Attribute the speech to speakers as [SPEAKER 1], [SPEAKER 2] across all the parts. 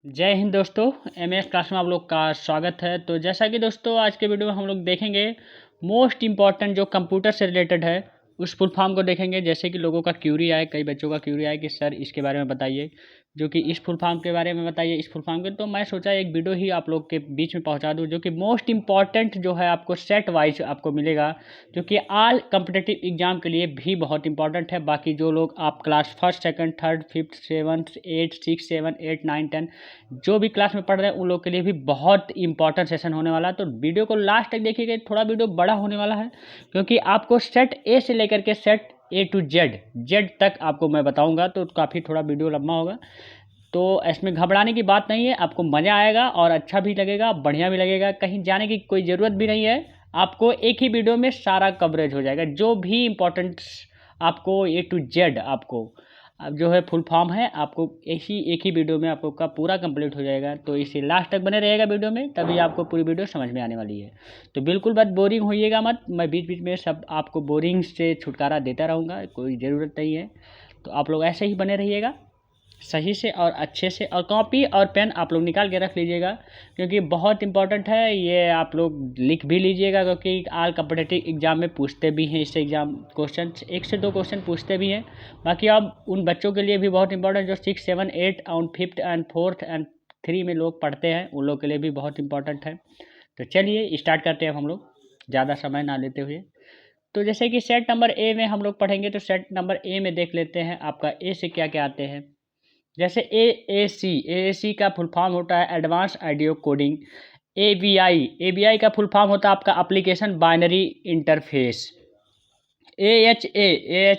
[SPEAKER 1] जय हिंद दोस्तों। MS class में आप लोग का स्वागत है। तो जैसा कि दोस्तों आज के वीडियो में हम लोग देखेंगे मोस्ट इम्पॉर्टेंट जो कंप्यूटर से रिलेटेड है उस फुल फॉर्म को देखेंगे। जैसे कि लोगों का क्यूरी आए, कई बच्चों का क्यूरी आए कि सर इसके बारे में बताइए, जो कि इस फुल फॉर्म के बारे में बताइए, इस फुल फॉर्म के। तो मैं सोचा एक वीडियो ही आप लोग के बीच में पहुंचा दूं जो कि मोस्ट इम्पॉर्टेंट जो है आपको सेट वाइज आपको मिलेगा, जो कि ऑल कम्पिटिटिव एग्जाम के लिए भी बहुत इंपॉर्टेंट है। बाकी जो लोग आप class first second third fifth seventh eight six seven eight nine 10 जो भी क्लास में पढ़ रहे हैं उन लोग के लिए भी बहुत इंपॉर्टेंट सेशन होने वाला है। तो वीडियो को लास्ट तक देखिएगा, थोड़ा वीडियो बड़ा होने वाला है क्योंकि आपको सेट ए से लेकर के सेट ए टू जेड तक आपको मैं बताऊंगा, तो काफ़ी थोड़ा वीडियो लंबा होगा। तो इसमें घबराने की बात नहीं है, आपको मज़ा आएगा और अच्छा भी लगेगा, बढ़िया भी लगेगा। कहीं जाने की कोई ज़रूरत भी नहीं है, आपको एक ही वीडियो में सारा कवरेज हो जाएगा। जो भी इम्पोर्टेंट आपको ए टू जेड आपको अब जो है फुल फॉर्म है, आपको एक ही वीडियो में आपको का पूरा कंप्लीट हो जाएगा। तो इसे लास्ट तक बने रहेगा वीडियो में, तभी आपको पूरी वीडियो समझ में आने वाली है। तो बिल्कुल बात बोरिंग होइएगा मत, मैं बीच बीच में सब आपको बोरिंग से छुटकारा देता रहूँगा, कोई ज़रूरत नहीं है। तो आप लोग ऐसे ही बने रहिएगा सही से और अच्छे से, और कॉपी और पेन आप लोग निकाल के रख लीजिएगा क्योंकि बहुत इंपॉर्टेंट है ये। आप लोग लिख भी लीजिएगा क्योंकि ऑल कम्पिटिटिव एग्जाम में पूछते भी हैं इससे एग्जाम क्वेश्चन, 1 से 2 क्वेश्चन पूछते भी हैं। बाकी अब उन बच्चों के लिए भी बहुत इंपॉर्टेंट जो 6 7 8 और 5th एंड 4th एंड 3 में लोग पढ़ते हैं, उन लोग के लिए भी बहुत इंपॉर्टेंट है। तो चलिए स्टार्ट करते हैं हम लोग ज़्यादा समय ना लेते हुए। तो जैसे कि सेट नंबर ए में हम लोग पढ़ेंगे, तो सेट नंबर ए में देख लेते हैं आपका ए से क्या क्या आते हैं। जैसे ए सी का फुल फॉर्म होता है advance audio coding. A B I का फुल फॉर्म होता है आपका application binary interface. A H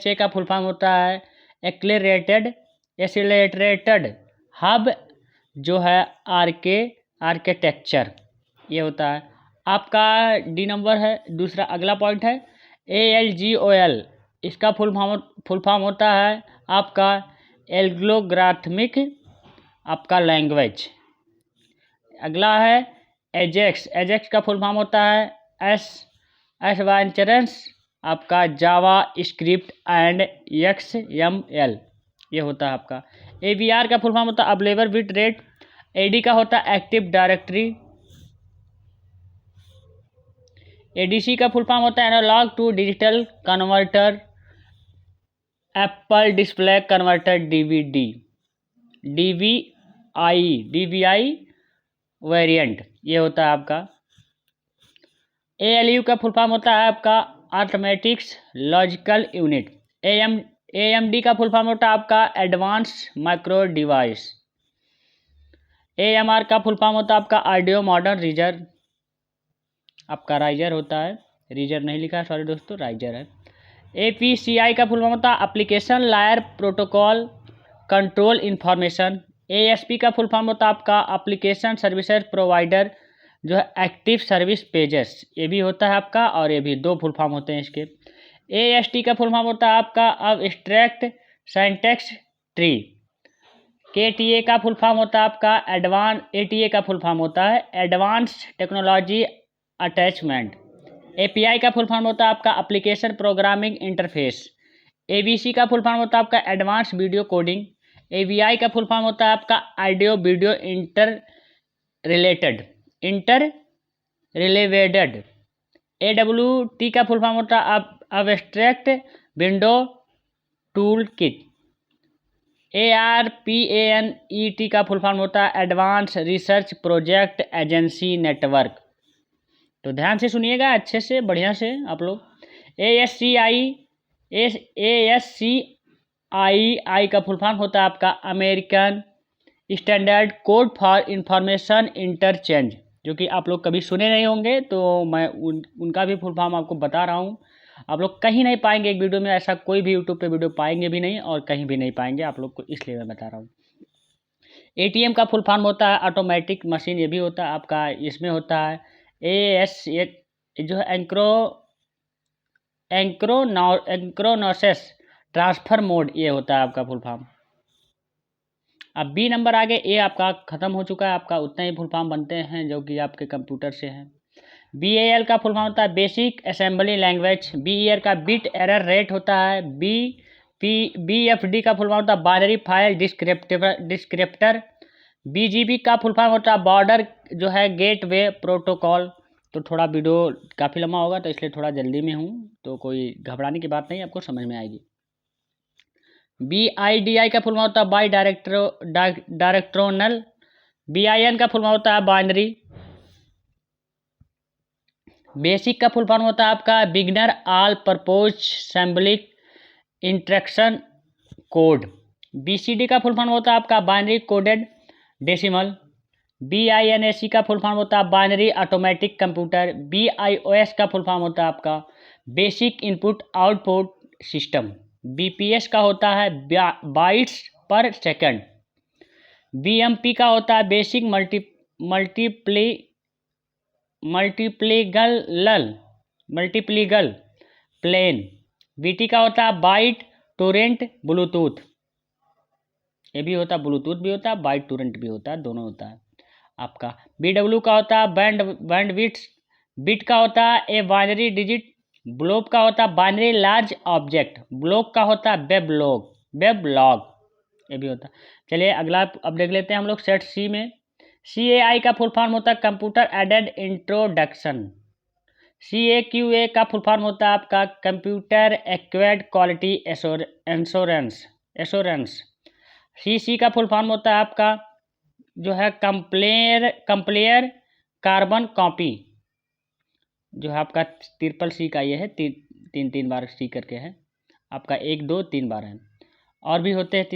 [SPEAKER 1] A का फुल फॉर्म होता है एसिलेटेड हब जो है आर्किटेक्चर, ये होता है आपका। डी नंबर है दूसरा, अगला पॉइंट है ALGOL, इसका फुल फॉर्म होता है आपका एल्गोरिथमिक आपका लैंग्वेज। अगला है एजेक्स का फुल फॉर्म होता है एडवेंचरस आपका जावा स्क्रिप्ट एंड XML, ये होता है आपका। AVR का फुल फॉर्म होता है अवेलेबल बिट रेट। AD का होता है एक्टिव डायरेक्टरी। ADC का फुल फॉर्म होता है analog to digital converter apple display converter DVI variant, ये होता है आपका। ALU का फुल फॉर्म होता है आपका अर्थमेटिक्स लॉजिकल यूनिट। AMD का फुल फॉर्म होता है आपका एडवांस्ड माइक्रो डिवाइस। AMR का फुल फॉर्म होता है आपका ऑडियो मॉडर्न रीजर, आपका राइजर होता है, रीजर नहीं लिखा है, सॉरी दोस्तों, राइजर है। APCI का फुल फॉर्म होता है application layer protocol control information. ASP का फुल फॉर्म होता है आपका एप्लीकेशन सर्विसेज प्रोवाइडर जो है एक्टिव सर्विस पेजेस, ये भी होता है आपका, और ये भी 2 फुल फॉर्म होते हैं इसके। AST का फुल फॉर्म होता है आपका अब्स्ट्रैक्ट सिंटैक्स ट्री। ATA का फुल फॉर्म होता है आपका ATA का फुल फॉर्म होता है एडवांस्ड टेक्नोलॉजी अटैचमेंट। API का फुल फॉर्म होता है आपका एप्लीकेशन प्रोग्रामिंग इंटरफेस। ABC का फुल फॉर्म होता है आपका एडवांस वीडियो कोडिंग। AVI का फुल फॉर्म होता है आपका ऑडियो वीडियो इंटर रिलेवेटेड। AWT का फुल फॉर्म होता है abstract window tool kit. ARPANET का फुल फॉर्म होता है advance research project agency network. तो ध्यान से सुनिएगा अच्छे से, बढ़िया से आप लोग। ASCII का फुल फॉर्म होता है आपका American standard code for information interchange, जो कि आप लोग कभी सुने नहीं होंगे, तो मैं उनका भी फुल फॉर्म आपको बता रहा हूँ। आप लोग कहीं नहीं पाएंगे एक वीडियो में, ऐसा कोई भी यूट्यूब पे वीडियो पाएंगे भी नहीं और कहीं भी नहीं पाएंगे आप लोग को, इसलिए मैं बता रहा हूँ। ATM का फुल फॉर्म होता है ऑटोमेटिक मशीन, ये भी होता है आपका। इसमें होता है AS जो है एंक्रोनोसिस ट्रांसफ़र मोड, ये होता है आपका फुल फॉर्म। अब B नंबर आगे, ए आपका ख़त्म हो चुका है, आपका उतना ही फुल फॉर्म बनते हैं जो कि आपके कंप्यूटर से हैं। BAL का फुल फॉर्म होता है बेसिक असेंबली लैंग्वेज। BER का बिट एरर रेट होता है। BFD का फुल फॉर्म होता है बाइनरी फाइल डिस्क्रिप्टर। BGP का फुल फॉर्म होता है बॉर्डर जो है गेटवे प्रोटोकॉल। तो थोड़ा वीडियो काफ़ी लंबा होगा तो इसलिए थोड़ा जल्दी में हूँ, तो कोई घबराने की बात नहीं, आपको समझ में आएगी। BIDI का फुल फॉर्म होता है बाई डायरेक्ट्रोनल। BIN का फुल फॉर्म होता है बाइनरी। बेसिक का फुल फॉर्म होता है आपका beginner all purpose symbolic instruction code. BCD का फुल फॉर्म होता है आपका बाइनरी कोडेड डेसिमल। BINAC का फुल फॉर्म होता है बाइनरी ऑटोमेटिक कंप्यूटर। BIOS का फुल फॉर्म होता है आपका basic input output system. BPS का होता है बाइट्स पर सेकंड। BMP का होता है बेसिक मल्टीप्लीगल प्लेन। BT का होता है बाइट टोरेंट ब्लूटूथ। ये भी होता है, ब्लूटूथ भी होता है, बाइट टोरेंट भी होता है, दोनों होता है आपका। BW का होता है बैंडविड्थ। बिट का होता है ए बाइनरी डिजिट। ब्लॉब का होता है बाइनरी लार्ज ऑब्जेक्ट। ब्लॉग का होता है वेबलॉग ये भी होता है। चलिए अगला अब देख लेते हैं हम लोग सेट सी में। CAI का फुल फॉर्म होता है कंप्यूटर एडेड इंट्रोडक्शन। CAQA का फुल फॉर्म होता है आपका computer acquired quality assurance. CC का फुल फॉर्म होता है आपका जो है कंप्लेयर कार्बन कॉपी, जो है आपका C का ये है, तीन बार C करके है आपका, 1 2 3 बार है। और भी होते हैं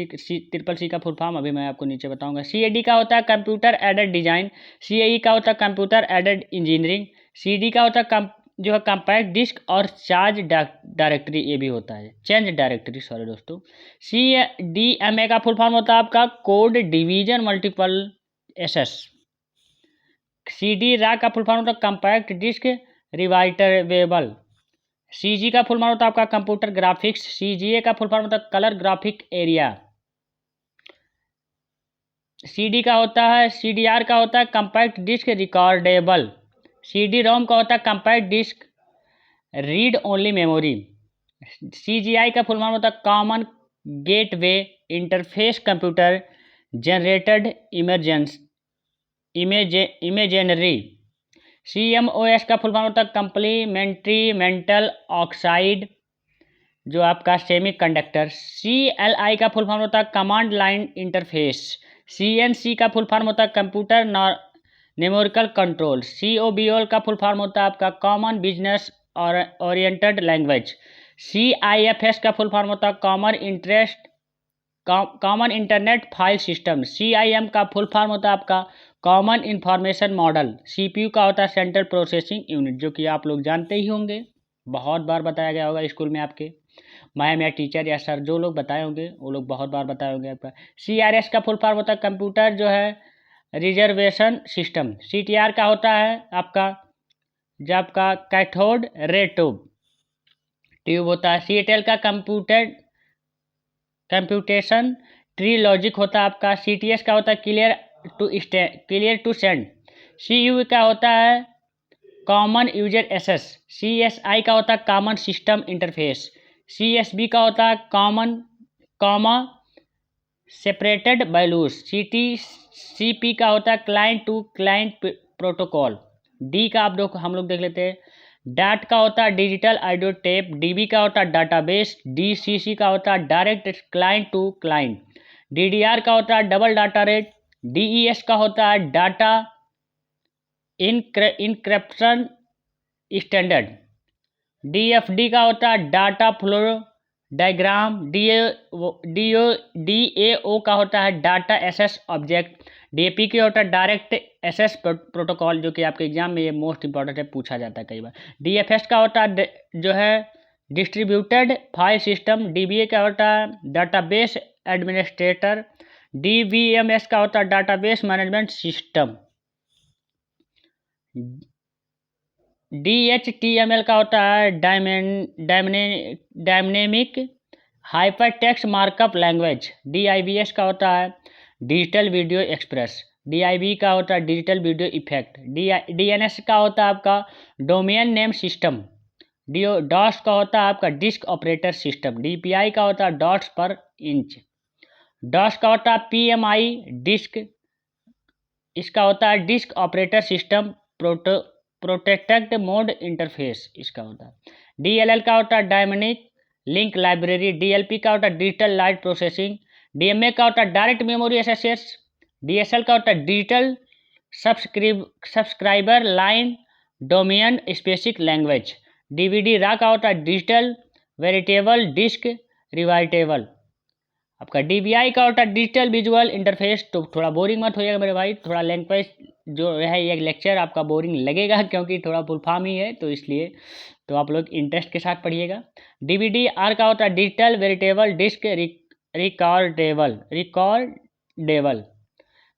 [SPEAKER 1] C का फुल फॉर्म, अभी मैं आपको नीचे बताऊंगा। CAD का होता है कंप्यूटर एडेड डिजाइन। CAE का होता है कंप्यूटर एडेड इंजीनियरिंग। CD का होता है जो है कंपैक्ट डिस्क और चार्ज डायरेक्टरी, ये भी होता है चेंज डायरेक्टरी, सॉरी दोस्तों। CDMA का फुल फॉर्म होता है आपका code division multiple access. CD रा का फुल फॉर्म होता है कंपैक्ट डिस्क रिवाइटेबल। CG का फुल फॉर्म होता है आपका कंप्यूटर ग्राफिक्स। CGA का फुल फॉर्म होता है कलर ग्राफिक एरिया। CD का होता है CDR का होता है कंपैक्ट डिस्क रिकॉर्डेबल। CD-ROM का होता है compact disc read only memory. CGI का फुल फॉर्म होता है common gateway interface computer generated imaginary. CMOS का फुल फॉर्म होता है कंप्लीमेंट्री मेंटल ऑक्साइड, जो आपका सेमी कंडक्टर। CLI का फुल फॉर्म होता है कमांड लाइन इंटरफेस। CNC का फुल फॉर्म होता है कंप्यूटर न्यूमेरिकल कंट्रोल। COBOL का फुल फॉर्म होता है आपका common business oriented language. CIFS का फुल फॉर्म होता है common internet file system. CIM का फुल फॉर्म होता है आपका कॉमन इंफॉर्मेशन मॉडल। CPU का होता है सेंट्रल प्रोसेसिंग यूनिट, जो कि आप लोग जानते ही होंगे, बहुत बार बताया गया होगा स्कूल में आपके, मैम या टीचर या सर जो लोग बताए होंगे वो लोग बहुत बार बताए होंगे आपका। CRS का फुल फॉर्म होता है कंप्यूटर जो है रिजर्वेशन सिस्टम। CTR का होता है आपका जो आपका कैथोड रे ट्यूब होता है। CATL का कंप्यूटेशन ट्री लॉजिक होता है आपका। CTS का होता है क्लियर टू सेंड। CUE का होता है कॉमन यूजर एक्सेस। CSI का होता है कॉमन सिस्टम इंटरफेस। CSB का होता है कॉमा सेपरेटेड वैल्यूज। CP का होता है client to client protocol. D का हम लोग देख लेते हैं। डाट का होता है डिजिटल ऑडियो टेप। DB का होता है डाटाबेस। DCC का होता है direct client to client. DDR का होता है डबल डाटा रेट। DES का होता है डाटा इनक्रिप्शन स्टैंडर्ड। DFD का होता है डाटा फ्लो डायग्राम। DAO का होता है डाटा एक्सेस ऑब्जेक्ट। DAP की होता है डायरेक्ट एक्सेस प्रोटोकॉल, जो कि आपके एग्जाम में ये मोस्ट इंपॉर्टेंट है, पूछा जाता है कई बार। DFS का होता है जो है डिस्ट्रीब्यूटेड फाइल सिस्टम। DBA का होता है डाटाबेस एडमिनिस्ट्रेटर। DBMS का होता है डाटाबेस मैनेजमेंट सिस्टम। DHTML का होता है dynamic hyper text markup language. DIVS का होता है डिजिटल वीडियो एक्सप्रेस। DIV का होता है डिजिटल वीडियो इफेक्ट। DNS का होता है आपका डोमेन नेम सिस्टम। DOS का होता है आपका डिस्क ऑपरेटर सिस्टम। DPI का होता है डॉट्स पर इंच। DOS का होता है PMI डिस्क इसका होता है disk operator system protected mode interface इसका होता है। DLL का होता है डायनेमिक लिंक लाइब्रेरी। DLP का होता है डिजिटल लाइट प्रोसेसिंग। DMA का होता है डायरेक्ट मेमोरी एसेस। DSL का होता है digital subscriber line domain specific language. DVD रा का होता है डिजिटल वेरिटेबल डिस्क रिवाइटेबल। आपका DVI का होता है डिजिटल विजुअल इंटरफेस। तो थोड़ा बोरिंग मत होइएगा मेरे भाई, थोड़ा लैंग्वेज जो है ये लेक्चर आपका बोरिंग लगेगा क्योंकि थोड़ा फुल फॉर्म ही है, तो इसलिए तो आप लोग इंटरेस्ट के साथ पढ़िएगा। DVD-R का होता है digital veritable disc recordable.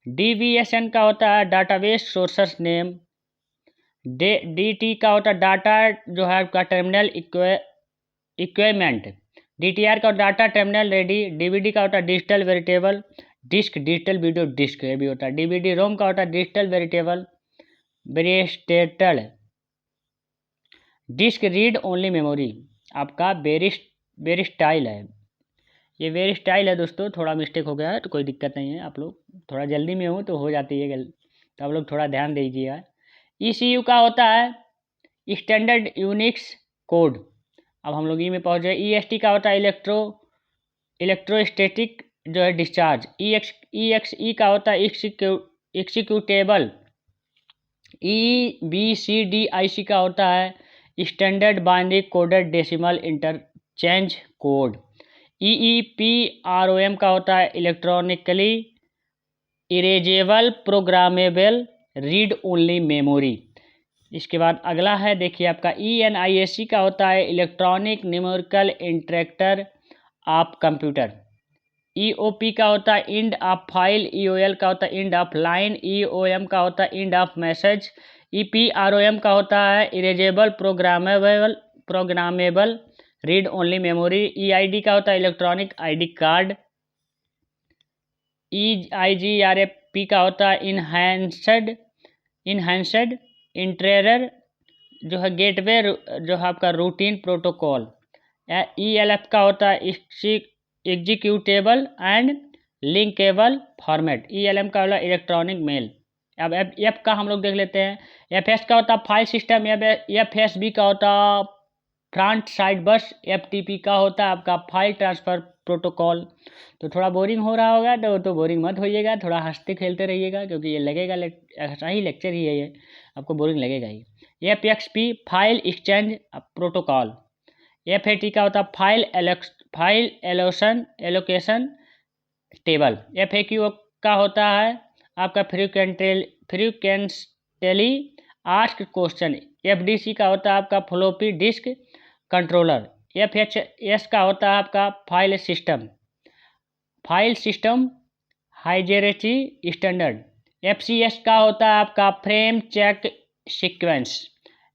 [SPEAKER 1] DVSN का होता है डाटाबेस सोर्सेस नेम। DT का होता है डाटा जो है आपका टर्मिनल इक्विपमेंट। DTR का डाटा टर्मिनल रेडी। DVD का होता है digital veritable disc digital video disc ये भी होता है। DVD रोम का होता है digital veritable variated disc read only memory. आपका वेरिस्टाइल है, ये वेरिस्टाइल है दोस्तों, थोड़ा मिस्टेक हो गया है तो कोई दिक्कत नहीं है, आप लोग थोड़ा जल्दी में हो तो हो जाती है तो आप लोग थोड़ा ध्यान दीजिएगा। ECU का होता है स्टैंडर्ड यूनिक्स कोड। अब हम लोग ई में पहुँच गए। EST का होता है इलेक्ट्रोस्टैटिक जो है डिस्चार्ज। EXE का होता है एक्सिक्यूटेबल। EBCDIC का होता है standard binary coded decimal interchange code. EEPROM का होता है electronically erasable programmable read only memory. इसके बाद अगला है देखिए आपका ENIAC का होता है electronic numerical interactor of computer. EOP का होता है इंड ऑफ फाइल। EOL का होता है इंड ऑफ लाइन। EOM का होता है इंड ऑफ मैसेज। EPROM का होता है erasable programmable read only memory. EID का होता है इलेक्ट्रॉनिक ID कार्ड। EIGRP का होता है इनहैंस्ड इंटरेर जो है गेटवे जो है आपका रूटीन प्रोटोकॉल। ELF का होता है executable and linkable format. ELM का होता है इलेक्ट्रॉनिक मेल। अब F का हम लोग देख लेते हैं। FS का होता है फाइल सिस्टम। FSB का होता है फ्रंट साइड बस। FTP का होता है आपका फाइल ट्रांसफ़र प्रोटोकॉल। तो थोड़ा बोरिंग हो रहा होगा तो बोरिंग मत होइएगा, थोड़ा हंसते खेलते रहिएगा क्योंकि ये लगेगा ऐसा ही लेक्चर ही है, ये आपको बोरिंग लगेगा ही। FXP file exchange protocol. FAT का होता है फाइल एलोकेशन टेबल। FAQ का होता है आपका फ्रीक्वेंटली आस्क्ड क्वेश्चन। FDC का होता है आपका फ्लॉपी डिस्क कंट्रोलर। FHS का होता है आपका file system hierarchy standard. FCS का होता है आपका फ्रेम चेक सीक्वेंस।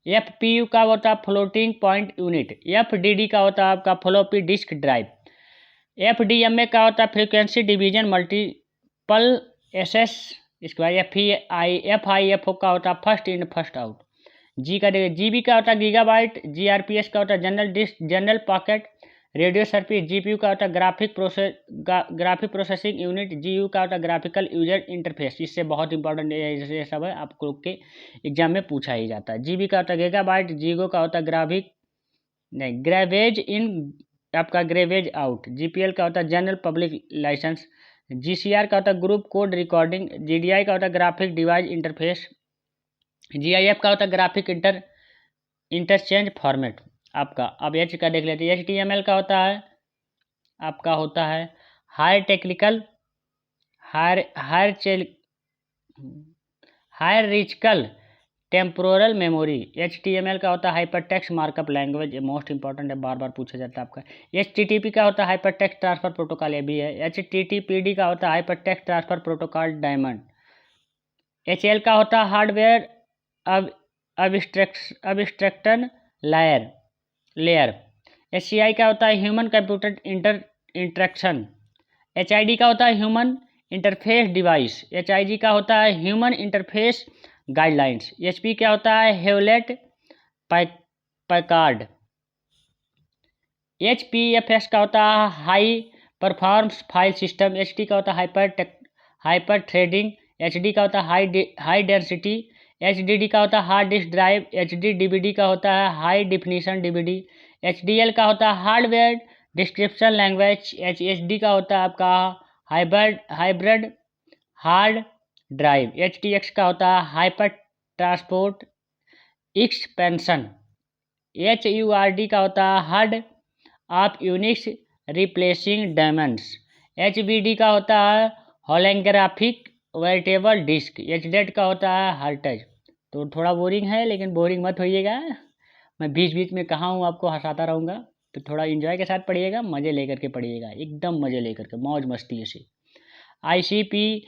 [SPEAKER 1] FPU का होता है फ्लोटिंग पॉइंट यूनिट। FDD का होता है आपका फ्लॉपी डिस्क ड्राइव। FDMA का होता है फ्रीक्वेंसी डिवीजन मल्टीपल एसेस। इसके बाद FIFO का होता है first in first out. GB का होता है गीगाबाइट। GRPS का होता है general disk general pocket radio service. GPU का होता है ग्राफिक प्रोसेसिंग यूनिट। GU का होता है ग्राफिकल यूजर इंटरफेस। इससे बहुत इंपॉर्टेंट ये सब है, आप लोग के एग्जाम में पूछा ही जाता है। GB का होता है गीगाबाइट। GIGO का होता है ग्रेवेज इन आपका ग्रेवेज आउट। GPL का होता है जनरल पब्लिक लाइसेंस। GCR का होता है ग्रुप कोड रिकॉर्डिंग। GDI का होता है ग्राफिक डिवाइस इंटरफेस। GIF का होता है ग्राफिक इंटरचेंज फॉर्मेट आपका। अब H का देख लेते हैं। HTML का होता है आपका होता है हायरार्किकल टेम्पोरल मेमोरी। HTML का होता है हाइपरटेक्स्ट मार्कअप लैंग्वेज, ये मोस्ट इंपॉर्टेंट है, बार बार पूछा जाता है आपका। HTTP का होता है हाइपरटेक्स्ट ट्रांसफर प्रोटोकॉल, ये भी है। HTTPD का होता है hypertext transfer protocol diamond. HL का होता है हार्डवेयर अब्स्ट्रैक्शन लेयर। HCI का होता है ह्यूमन कंप्यूटर इंटरेक्शन। HID का होता है ह्यूमन इंटरफेस डिवाइस। HIG का होता है ह्यूमन इंटरफेस गाइडलाइंस। HP क्या होता है हेवलेट पैकार्ड। HPFS का होता है high performance file system. HT का होता है हाइपर थ्रेडिंग। HD का होता है हाई डेंसिटी, HDD का होता है hard disk drive, HD DVD का होता है हाई डिफिनीशन DVD, HDL का होता है हार्डवेयर डिस्क्रिप्शन लैंग्वेज, HHD का होता है आपका हाइब्रिड हार्ड ड्राइव, HTX का होता है हाइपर ट्रांसपोर्ट एक्सपेंशन, HURD का होता है hard of Unix replacing diamonds, HBD का होता है होलोग्राफिक वेरिटेबल डिस्क, HDED का होता है हार्टेज। तो थोड़ा बोरिंग है, लेकिन बोरिंग मत होइएगा, मैं बीच बीच में कहाँ हूँ आपको हंसाता रहूँगा, तो थोड़ा इन्जॉय के साथ पढ़िएगा, मज़े लेकर के पढ़िएगा, एकदम मज़े लेकर के, मौज मस्ती से। ICP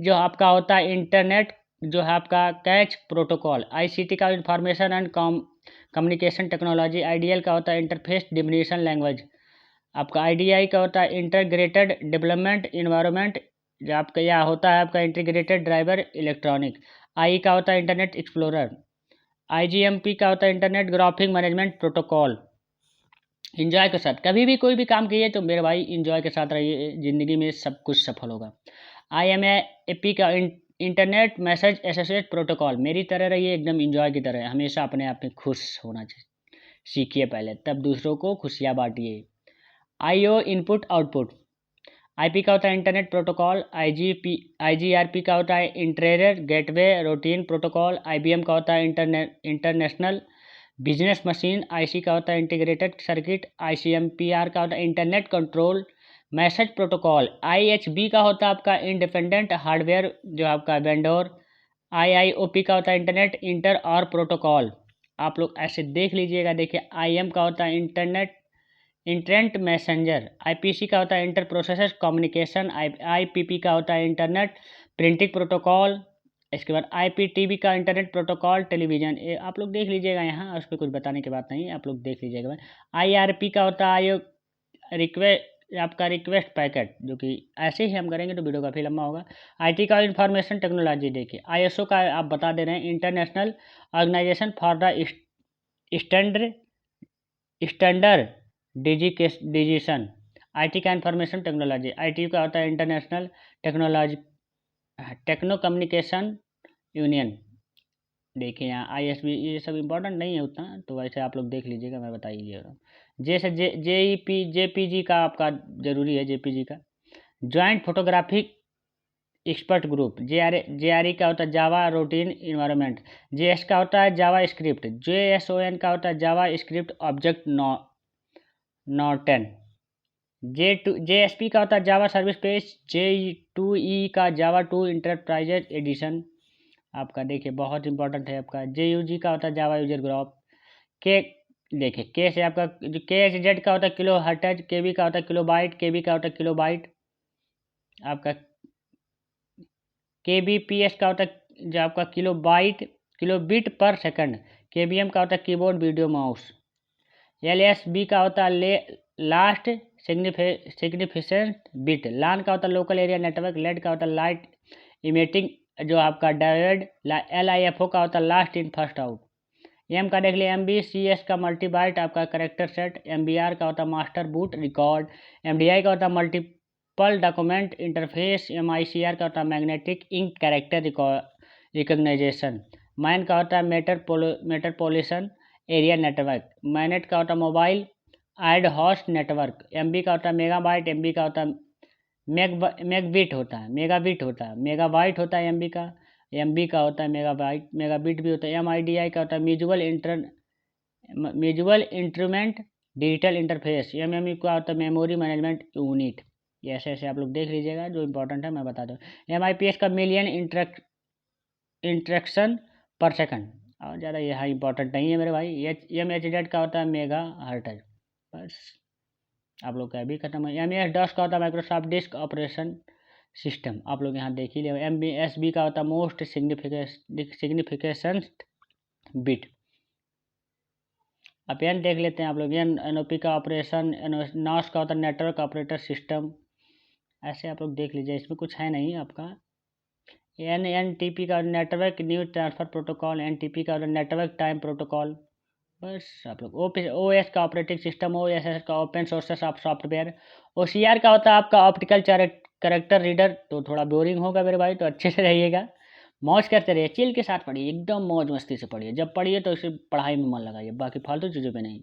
[SPEAKER 1] जो आपका होता है इंटरनेट जो है आपका कैच प्रोटोकॉल, ICT का information and communication technology, IDL का होता है इंटरफेस डिफिनीशन लैंग्वेज, आपका IDI का होता है इंटीग्रेटेड डेवलपमेंट इन्वायरमेंट, जो आपका यह होता है आपका इंटीग्रेटेड ड्राइवर इलेक्ट्रॉनिक, आई का होता है इंटरनेट एक्सप्लोरर, IGMP का होता है internet graphic management protocol. Enjoy के साथ कभी भी कोई भी काम कीजिए तो मेरे भाई इंजॉय के साथ रहिए, ज़िंदगी में सब कुछ सफल होगा। IMAP का इंटरनेट मैसेज एसोसिएट प्रोटोकॉल, मेरी तरह रहिए, एकदम इंजॉय की तरह, हमेशा अपने आप में खुश होना चाहिए, सीखिए पहले, तब दूसरों को खुशियाँ बांटिए। IO इनपुट आउटपुट, IP का होता है इंटरनेट प्रोटोकॉल, IGRP का होता है interior gateway routine protocol, IBM का होता है इंटरनेशनल बिजनेस मशीन, IC का होता है इंटीग्रेटेड सर्किट, ICMPR का होता है internet control message protocol, IHB का होता है आपका इंडिपेंडेंट हार्डवेयर जो आपका वेंडोर, IIOP का होता है इंटरनेट इंटर और प्रोटोकॉल। आप लोग ऐसे देख लीजिएगा, देखिए IM का होता है इंटरनेट मैसेंजर, IPC का होता है इंटर प्रोसेसर कम्युनिकेशन, IPP का होता है इंटरनेट प्रिंटिंग प्रोटोकॉल, इसके बाद IPTV का इंटरनेट प्रोटोकॉल टेलीविज़न, ये आप लोग देख लीजिएगा, यहाँ उस पर कुछ बताने की बात नहीं है, आप लोग देख लीजिएगा। IRP का होता है आपका रिक्वेस्ट पैकेट, जो कि ऐसे ही हम करेंगे तो वीडियो काफ़ी लंबा होगा। IT का इंफॉर्मेशन टेक्नोलॉजी, देखिए ISO का आप बता दे रहे हैं international organisation for the standard decision. IT का इंफॉर्मेशन टेक्नोलॉजी, IT का होता है international technology techno communication union. देखिए यहाँ ISB, ये सब इम्पोर्टेंट नहीं है उतना, तो वैसे आप लोग देख लीजिएगा, मैं बता लीजिएगा। जैसे JPG का आपका ज़रूरी है, JPG का joint photographic expert group, JRE का होता है जावा रूटीन इन्वायरमेंट, JS का होता है जावा स्क्रिप्ट, JSON का होता है जावा स्क्रिप्ट ऑब्जेक्ट नॉर्टन, JSP का होता है जावा सर्विस पेज, J2E का जावा 2 इंटरप्राइजेज एडिशन, आपका देखिए बहुत इंपॉर्टेंट है आपका। JUG का होता है जावा यूजर ग्रुप, के देखिए के से आपका जो KHZ का होता है किलो हर्ट्ज, KB का होता है किलो बाइट, KB का होता है किलो बाइट, आपका KBPS का होता है जो आपका किलो बिट पर सेकंड, KBM का होता है कीबोर्ड वीडियो माउस, LSB का होता है लास्ट सिग्निफिकेंट बिट, LAN का होता है लोकल एरिया नेटवर्क, LED का होता है लाइट इमेटिंग जो आपका डायोड, LIFO का होता है last in first out, M का देख लिया MBCS का मल्टीबाइट आपका करेक्टर सेट, MBR का होता है मास्टर बूट रिकॉर्ड, MDI का होता है मल्टीपल डॉक्यूमेंट इंटरफेस, MICR का होता है magnetic ink character recognization, MAN का होता है मेट्रोपॉलिटन एरिया नेटवर्क, मैनेट का होता है mobile ad host network, MB का होता है मेगाबाइट, MB का होता है मेगाबिट होता है, मेगाबाइट होता है MB का, MB का होता है मेगाबिट भी होता है, MIDI का होता है mutual instrument digital interface, MMU का होता है मेमोरी मैनेजमेंट यूनिट। ये ऐसे ऐसे आप लोग देख लीजिएगा, जो इंपॉर्टेंट है मैं बता दूँ। MIPS का मिलियन इंट्रैक्शन पर सेकंड, और ज़्यादा यहाँ इंपॉर्टेंट नहीं है मेरे भाई। MHZ का होता है मेगा हर्ट्ज, बस आप लोग का भी खत्म है। MS-DOS का होता है माइक्रोसॉफ्ट डिस्क ऑपरेशन सिस्टम, आप लोग यहाँ देख ही लिया। MBSB का होता है मोस्ट सिग्निफिकेशन बिट। अब एन देख लेते हैं आप लोग, NOP का ऑपरेशन, NOS का होता है नेटवर्क ऑपरेटर सिस्टम, ऐसे आप लोग देख लीजिए, इसमें कुछ है नहीं आपका। NTP का network news transfer protocol, NTP का नेटवर्क टाइम प्रोटोकॉल, बस आप लोग। OS का ऑपरेटिंग सिस्टम, OSS का open sources of software, OCR का होता है आपका ऑप्टिकल करेक्टर रीडर तो थोड़ा बोरिंग होगा मेरे भाई, तो अच्छे से रहिएगा, मौज करते रहिए, चिल के साथ पढ़िए, एकदम मौज मस्ती से पढ़िए, जब पढ़िए तो इसे पढ़ाई में मन लगाइए, बाकी फालतू चीज़ों पे नहीं।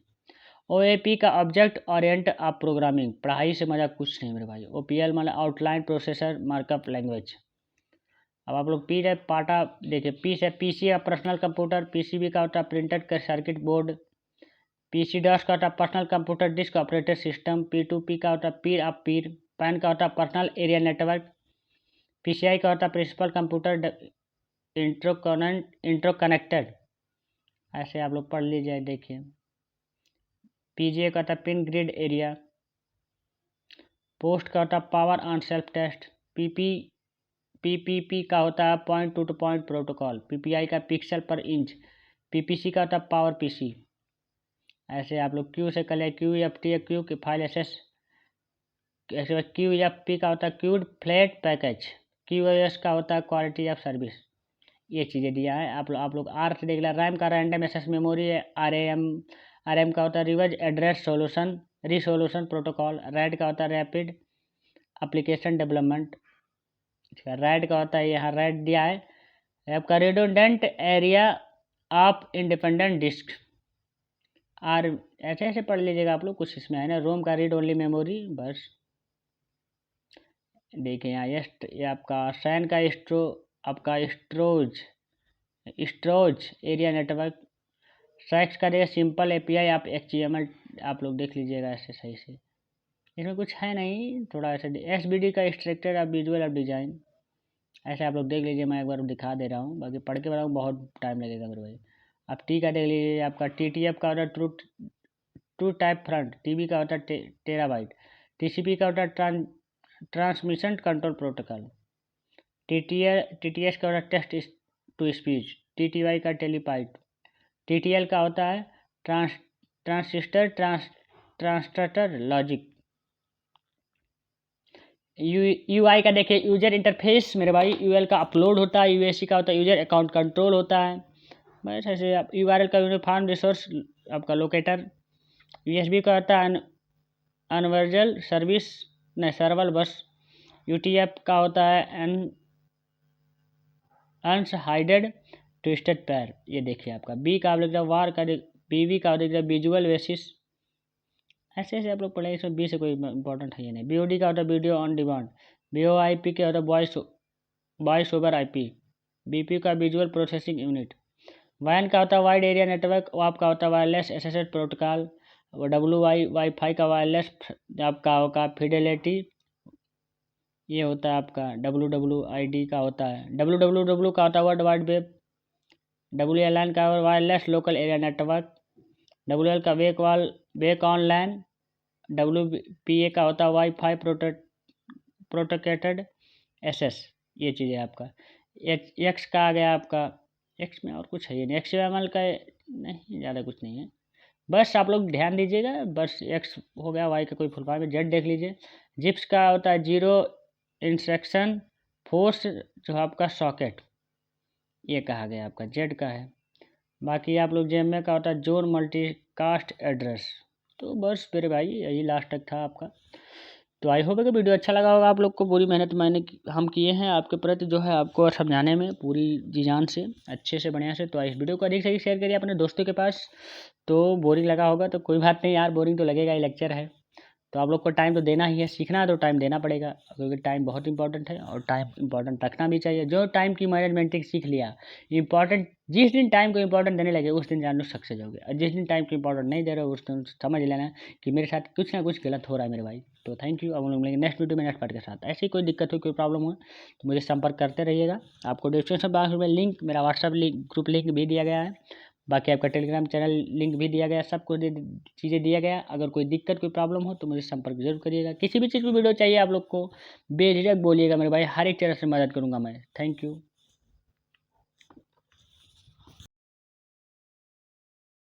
[SPEAKER 1] OAP का ऑब्जेक्ट ओरिएंट ऑफ प्रोग्रामिंग, पढ़ाई से मजा कुछ नहीं मेरे भाई। OPL मतलब आउटलाइन प्रोसेसर मार्कअप लैंग्वेज। अब आप लोग पी टाइप पाटा देखिए, पी से PC का पर्सनल कंप्यूटर, PCB का होता है प्रिंटेड का सर्किट बोर्ड, PC डॉस का होता है personal computer disk operated system, P2P का होता है पीर ऑफ पीर, पैन का होता है पर्सनल एरिया नेटवर्क, PCI का होता है प्रिंसिपल कंप्यूटर इंट्रोकनेक्टेड। ऐसे आप लोग पढ़ लीजिए। देखिए PGA का होता है पिन ग्रिड एरिया, पोस्ट का होता है power on self test, PPP का होता है point to point protocol, PPI का पिक्सल पर इंच, PPC का होता है पावर PC। ऐसे आप लोग क्यू से कर ले, QFT क्यू की फाइल एसेस, ऐसे QFP का होता है क्यूड फ्लैट पैकेज, QoS का होता है क्वालिटी ऑफ सर्विस। ये चीज़ें दिया है। आप लोग आर से देख लें, रैम का रैंडम एक्सेस मेमोरी है, RM का होता है reverse address solution resolution protocol, red का होता है रैपिड एप्लीकेशन डेवलपमेंट, रैड का होता है यहाँ रैड दिया है आपका redundant area of independent disk. R ऐसे ऐसे पढ़ लीजिएगा आप लोग, कुछ इसमें है ना। रोम का रीड ओनली मेमोरी बस। देखिए यहाँ ये आपका सैन का आपका स्टोरेज एरिया नेटवर्क, सैक्स का देखिए सिंपल API आप XML आप लोग देख लीजिएगा ऐसे सही से, इसमें कुछ है नहीं, थोड़ा ऐसे SVD का स्ट्रक्चर आप विजुअल आप डिजाइन ऐसे आप लोग देख लीजिए, मैं एक बार दिखा दे रहा हूँ, बाकी पढ़ के बताऊँ बहुत टाइम लगेगा मेरे भाई। आप T का देख लीजिए, आपका TTF का होता है ट्रू टाइप फ्रंट, TB का होता है टेराबाइट, TCP का होता है ट्रांसमिशन कंट्रोल प्रोटोकॉल, TTS का होता है टेक्स्ट टू स्पीच, TTY का टेलीपाइट, TTL का होता है ट्रांसिस्टर ट्रांसटर लॉजिक, UI का देखिए यूजर इंटरफेस मेरे भाई, UL का अपलोड होता है, UAC का होता है यूजर अकाउंट कंट्रोल होता है, बस ऐसे आप URL का यूनिफॉर्म रिसोर्स आपका लोकेटर, USB का होता है अनवर्जल सर्विस नहीं सर्वल बस, UTF का होता है अनहाइडेड ट्विस्टेड पैर। ये देखिए आपका B का आप लिख रहा है वार का, BV का देख रहा है विजुअल बेसिस। ऐसे ऐसे आप लोग पढ़ेंगे, इसमें B से कोई इंपॉर्टेंट है ये नहीं। BOD का होता है वीडियो ऑन डिमांड, VoIP के होता है वॉइस ओवर IP, BP का विजुअल प्रोसेसिंग यूनिट, WAN का होता है वाइड एरिया नेटवर्क, WAP का होता है वायरलेस एसोसिएट प्रोटोकॉल, वाईफाई का वायरलेस आपका होगा फिडेलिटी, ये होता है आपका WWID का होता है, WWW का होता है वर्ल्ड वाइड वेब, WLAN का wireless local area network, WL का वेक ऑनलाइन, WPA का होता है वाईफाई प्रोटेक्टेड एसेस। ये चीज़ है आपका। X का आ गया आपका, X में और कुछ है ये नहीं, XML का नहीं, ज़्यादा कुछ नहीं है, बस आप लोग ध्यान दीजिएगा, बस X हो गया, Y का कोई फुल फॉर्म है, Z देख लीजिए, जिप्स का होता है जीरो इंस्ट्रक्शन फोर्स जो आपका सॉकेट, ये कहा गया आपका Z का है। बाकी आप लोग JMA का होता है जोन मल्टीकास्ट एड्रेस। तो बस मेरे भाई यही लास्ट तक था आपका। तो आई होप कि वीडियो अच्छा लगा होगा आप लोग को, पूरी मेहनत हम किए हैं आपके प्रति जो है आपको समझाने में पूरी जी जान से अच्छे से बढ़िया से। तो इस वीडियो को अधिक से अधिक शेयर करिए अपने दोस्तों के पास। तो बोरिंग लगा होगा तो कोई बात नहीं यार, बोरिंग तो लगेगा ही, लेक्चर है तो आप लोग को टाइम तो देना ही है, सीखना है तो टाइम देना पड़ेगा, क्योंकि टाइम बहुत इंपॉर्टेंट है और टाइम इंपॉर्टेंट रखना भी चाहिए। जो टाइम की मैनेजमेंटिंग सीख लिया इंपॉर्टेंट, जिस दिन टाइम को इंपॉर्टेंट देने लगे उस दिन जान लो सक्सेस हो गए, और जिस दिन टाइम को इंपॉर्टेंट नहीं दे रहे हो उस दिन समझ लेना कि मेरे साथ कुछ ना कुछ गलत हो रहा है मेरे भाई। तो थैंक यू, अब हम लोग मिलेंगे नेक्स्ट वीडियो में नेक्स्ट पार्ट के साथ। ऐसी कोई दिक्कत हो कोई प्रॉब्लम हो तो मुझे संपर्क करते रहिएगा। आपको डिस्क्रिप्शन बॉक्स में लिंक, मेरा व्हाट्सअप लिंक ग्रुप लिंक भी दिया गया है, बाकी आपका टेलीग्राम चैनल लिंक भी दिया गया, सब कुछ चीज़ें दिया गया। अगर कोई दिक्कत कोई प्रॉब्लम हो तो मुझे संपर्क जरूर करिएगा। किसी भी चीज़ की वीडियो चाहिए आप लोग को बेझिझक बोलिएगा मेरे भाई, हर एक तरह से मदद करूँगा मैं। Thank you.